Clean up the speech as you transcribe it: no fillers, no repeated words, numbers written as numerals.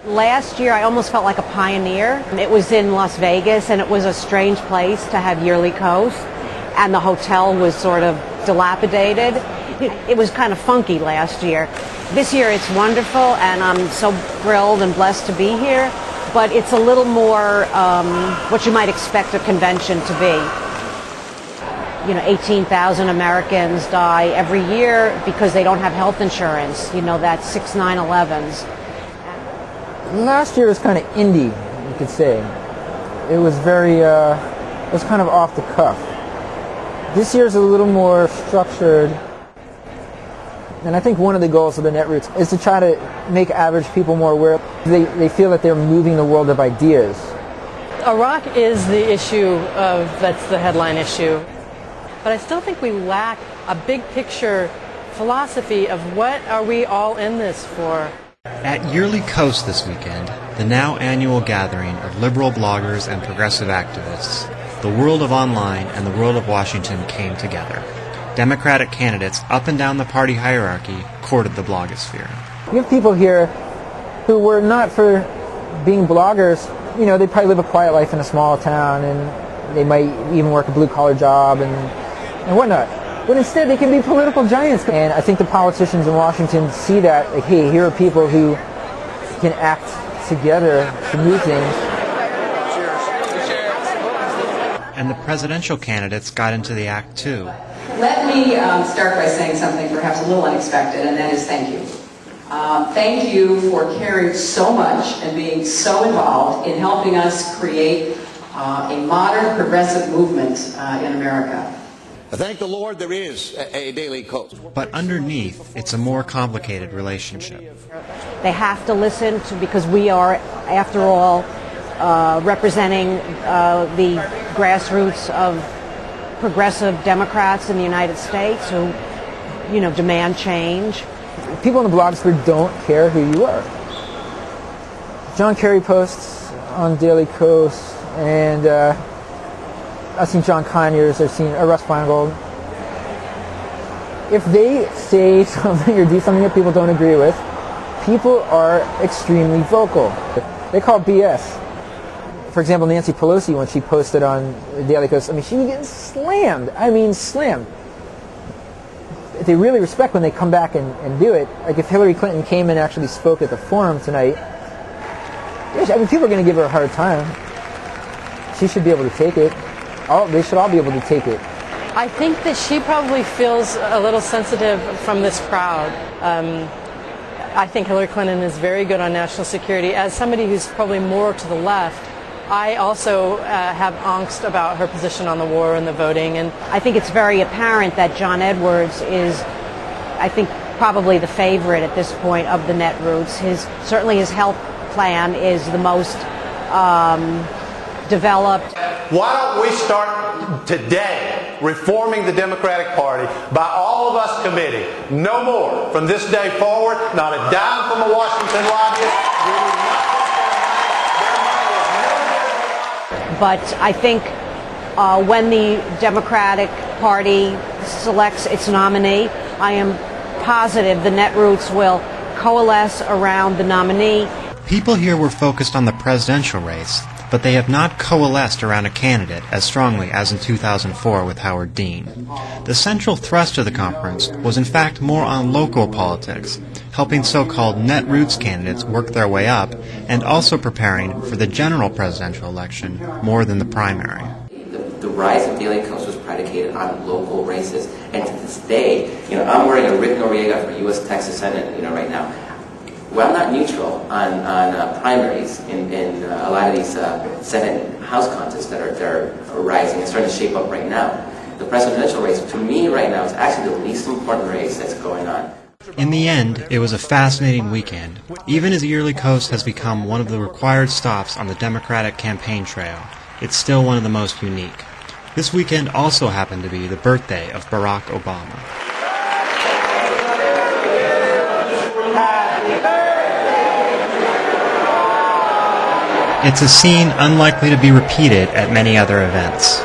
Last year I almost felt like a pioneer. It was in Las Vegas and it was a strange place to have YearlyKos, and the hotel was sort of dilapidated. It was kind of funky last year. This year it's wonderful and I'm so thrilled and blessed to be here, but it's a little more what you might expect a convention to be. 18,000 Americans die every year because they don't have health insurance. That's 6 9/11s. Last year was kind of indie, you could say. It was very, it was kind of off the cuff. This year's a little more structured. And I think one of the goals of the Netroots is to try to make average people more aware. They feel that they're moving the world of ideas. Iraq is the issue that's the headline issue. But I still think we lack a big picture philosophy of what are we all in this for. At YearlyKos this weekend, the now annual gathering of liberal bloggers and progressive activists, the world of online and the world of Washington came together. Democratic candidates up and down the party hierarchy courted the blogosphere. You have people here who were not for being bloggers. They probably live a quiet life in a small town, and they might even work a blue-collar job and whatnot. But instead, they can be political giants. And I think the politicians in Washington see that, like, hey, here are people who can act together to move things. And the presidential candidates got into the act, too. Let me start by saying something perhaps a little unexpected, and that is thank you. Thank you for caring so much and being so involved in helping us create a modern progressive movement in America. Thank the Lord there is a Daily Kos. But underneath, it's a more complicated relationship. They have to listen to, because we are, after all, representing the grassroots of progressive Democrats in the United States who, demand change. People in the blogosphere don't care who you are. John Kerry posts on YearlyKos, and I've seen John Conyers, I've seen Russ Feingold. If they say something or do something that people don't agree with, people are extremely vocal. They call BS. For example, Nancy Pelosi, when she posted on YearlyKos, she was getting slammed. Slammed. They really respect when they come back and do it. Like if Hillary Clinton came and actually spoke at the forum tonight, people are going to give her a hard time. She should be able to take it. They should all be able to take it. I think that she probably feels a little sensitive from this crowd. I think Hillary Clinton is very good on national security. As somebody who's probably more to the left, I also have angst about her position on the war and the voting. And I think it's very apparent that John Edwards is, I think, probably the favorite at this point of the Netroots. Certainly his health plan is the most developed. Why don't we start today reforming the Democratic Party by all of us committing no more from this day forward, not a dime from a Washington lobbyist. But I think when the Democratic Party selects its nominee, I am positive the Netroots will coalesce around the nominee. People here were focused on the presidential race, but they have not coalesced around a candidate as strongly as in 2004 with Howard Dean. The central thrust of the conference was in fact more on local politics, helping so-called Netroots candidates work their way up, and also preparing for the general presidential election more than the primary. The rise of YearlyKos was predicated on local races, and to this day, I'm wearing a Rick Noriega for U.S. Texas Senate, right now. Well, I'm not neutral on primaries in a lot of these Senate and House contests that are rising and starting to shape up right now. The presidential race, to me right now, is actually the least important race that's going on. In the end, it was a fascinating weekend. Even as YearlyKos has become one of the required stops on the Democratic campaign trail, it's still one of the most unique. This weekend also happened to be the birthday of Barack Obama. It's a scene unlikely to be repeated at many other events.